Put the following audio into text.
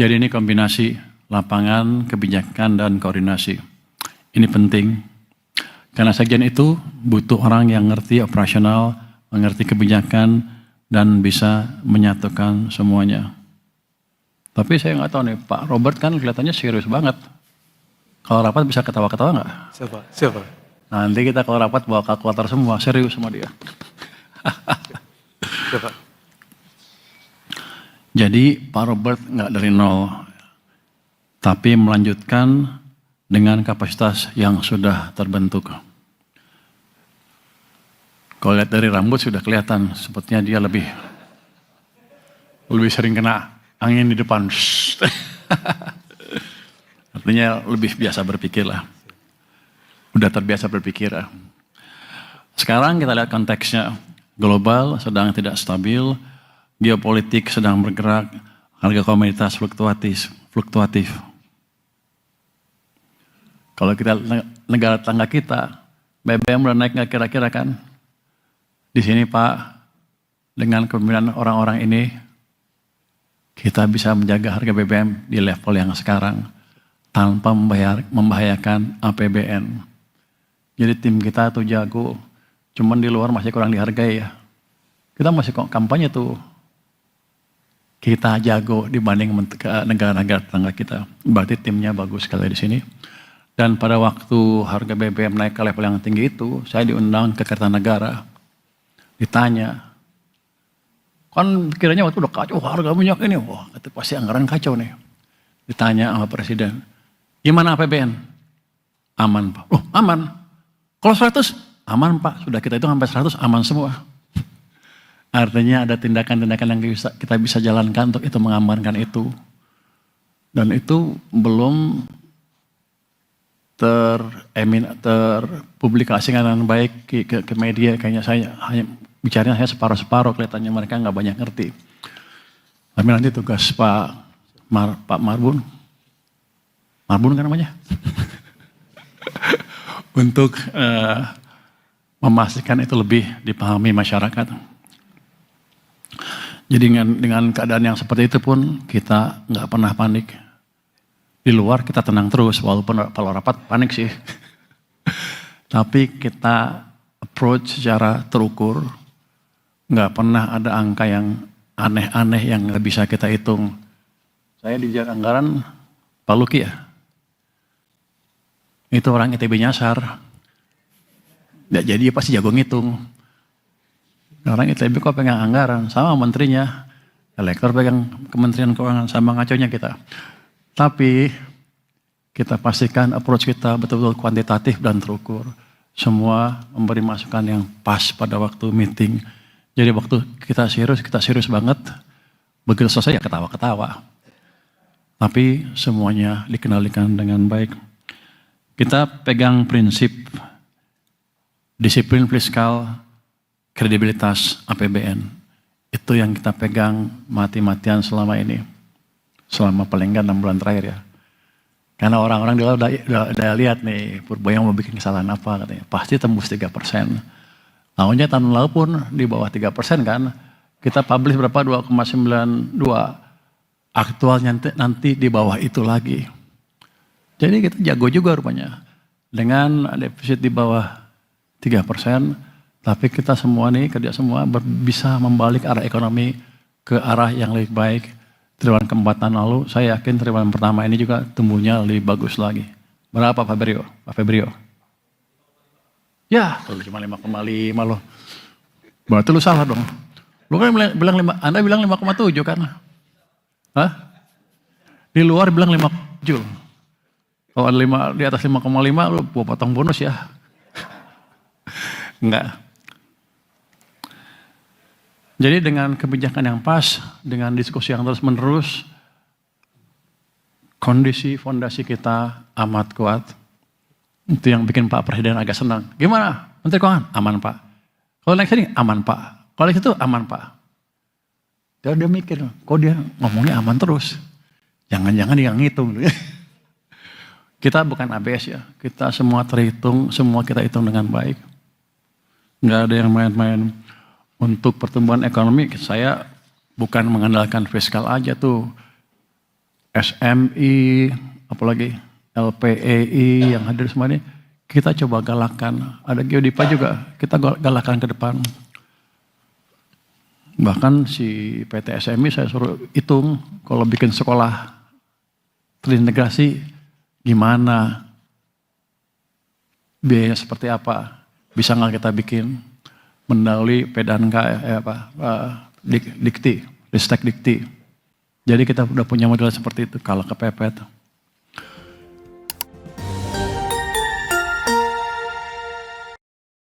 Jadi ini kombinasi lapangan, kebijakan, dan koordinasi. Ini penting, karena sekjen itu butuh orang yang ngerti operasional, mengerti kebijakan, dan bisa menyatukan semuanya. Tapi saya nggak tahu nih, Pak Robert kan kelihatannya serius banget. Kalau rapat bisa ketawa-ketawa nggak? Siapa? Nanti kita kalau rapat bawa kalkulator semua, serius sama dia. Siapa? Jadi Pak Robert nggak dari nol, tapi melanjutkan dengan kapasitas yang sudah terbentuk. Kalau lihat dari rambut sudah kelihatan, sepertinya dia lebih sering kena angin di depan. Artinya lebih biasa berpikir lah. Udah terbiasa berpikir lah. Sekarang kita lihat konteksnya. Global sedang tidak stabil, geopolitik sedang bergerak, harga komoditas fluktuatif. Kalau kita negara tetangga kita, BBM udah naik nggak kira-kira kan? Di sini Pak, dengan kepemimpinan orang-orang ini, kita bisa menjaga harga BBM di level yang sekarang tanpa membahayakan APBN. Jadi tim kita tuh jago, cuman di luar masih kurang dihargai ya. Kita masih kampanye tuh. Kita jago dibanding negara-negara tetangga kita. Berarti timnya bagus sekali di sini. Dan pada waktu harga BBM naik ke level yang tinggi itu, saya diundang ke Kertanegara. Ditanya, kan kiranya waktu udah kacau harga minyak ini, wah itu pasti anggaran kacau nih. Ditanya sama Presiden, gimana APBN? Aman Pak. Oh aman. Kalau 100, aman Pak. Sudah kita itu sampai 100 aman semua. Artinya ada tindakan-tindakan yang kita bisa jalankan untuk itu mengamankan itu. Dan itu belum terpublikasikan dengan baik ke media. Kayaknya saya hanya bicaranya saya separuh-separuh, kelihatannya mereka nggak banyak ngerti. Tapi nanti tugas Pak Marbun kan namanya, untuk memastikan itu lebih dipahami masyarakat. Jadi dengan keadaan yang seperti itu pun kita nggak pernah panik. Di luar kita tenang terus, walaupun kalau rapat panik sih. Tapi kita approach secara terukur, nggak pernah ada angka yang aneh-aneh yang nggak bisa kita hitung. Saya di Dirjen Anggaran, Pak Luki ya, itu orang ITB nyasar. Nggak jadi pasti jago ngitung. Orang ITB kok pegang anggaran, sama menterinya. Elektor pegang Kementerian Keuangan, sama ngaconya kita. Tapi kita pastikan approach kita betul-betul kuantitatif dan terukur. Semua memberi masukan yang pas pada waktu meeting. Jadi waktu kita serius banget. Begitu selesai ya ketawa-ketawa. Tapi semuanya dikendalikan dengan baik. Kita pegang prinsip disiplin fiskal, kredibilitas APBN. Itu yang kita pegang mati-matian selama ini. Selama paling enggak 6 bulan terakhir ya. Karena orang-orang di luar udah lihat nih, Purboyong mau bikin kesalahan apa katanya. Pasti tembus 3%. Tahunnya tahun lalu pun di bawah 3% kan. Kita publish berapa? 2,92. Aktualnya nanti di bawah itu lagi. Jadi kita jago juga rupanya. Dengan defisit di bawah 3%, tapi kita semua nih, kerja semua bisa membalik arah ekonomi ke arah yang lebih baik. Triwulan keempat tahun lalu, saya yakin triwulan pertama ini juga tumbuhnya lebih bagus lagi. Berapa Pak Febrio? Ya, kalau cuma 5,5 loh. Berarti lu salah dong. Lu kan bilang Anda bilang 5,7 kan? Hah? Di luar bilang 5,7. Kalau ada di atas 5,5 lu potong bonus ya. Enggak. Jadi dengan kebijakan yang pas, dengan diskusi yang terus menerus, kondisi fondasi kita amat kuat. Itu yang bikin Pak Presiden agak senang. Gimana? Menteri Keuangan? Aman Pak. Kalau naik sini? Aman Pak. Kalau naik situ? Aman Pak. Dia mikir, kok dia ngomongnya aman terus? Jangan-jangan dia ngitung. Kita bukan ABS ya. Kita semua terhitung, semua kita hitung dengan baik. Nggak ada yang main-main. Untuk pertumbuhan ekonomi, saya bukan mengandalkan fiskal aja tuh. SMI, apalagi LPEI yang hadir semua ini, kita coba galakkan. Ada Geodipa juga, kita galakkan ke depan. Bahkan si PT SMI saya suruh hitung, kalau bikin sekolah terintegrasi, gimana? Biayanya seperti apa? Bisa nggak kita bikin mendahului Pedanka, Dikti, Ristek Dikti. Jadi kita udah punya model seperti itu, kalau kepepet.